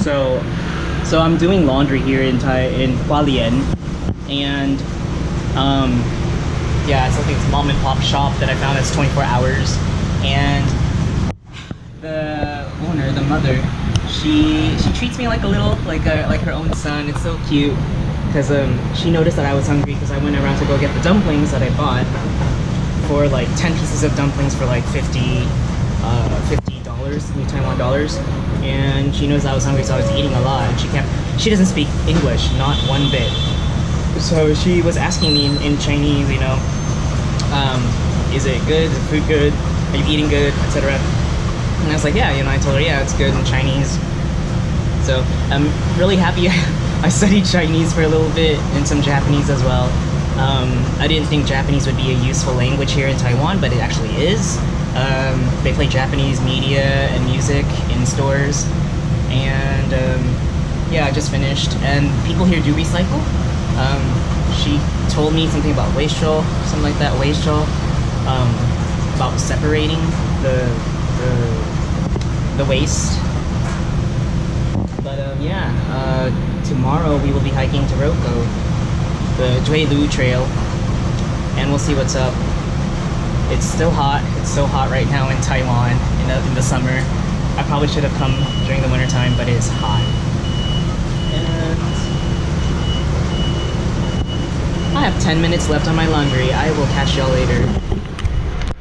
So I'm doing laundry here in Hualien, and yeah, it's like this mom and pop shop that I found that's 24 hours, and the owner, the mother, she treats me like a little, like her own son. It's so cute, because she noticed that I was hungry because I went around to go get the dumplings that I bought for like 10 pieces of dumplings for like $50, New Taiwan dollars, and she knows I was hungry, so I was eating a lot, and she doesn't speak English, not one bit. So she was asking me in Chinese, you know, is it good? Is the food good? Are you eating good? Etc. And I was like, yeah, you know, I told her, yeah, it's good in Chinese. So I'm really happy I studied Chinese for a little bit and some Japanese as well. I didn't think Japanese would be a useful language here in Taiwan, but it actually is. They play Japanese media and music in stores, and yeah, I just finished. And people here do recycle. She told me something about 回收, something like that, 回收, about separating the waste. But yeah, tomorrow we will be hiking to Roko, the Juelu Trail, and we'll see what's up. It's still hot. It's so hot right now in Taiwan in the summer. I probably should have come during the winter time, but it is hot. And I have 10 minutes left on my laundry. I will catch y'all later.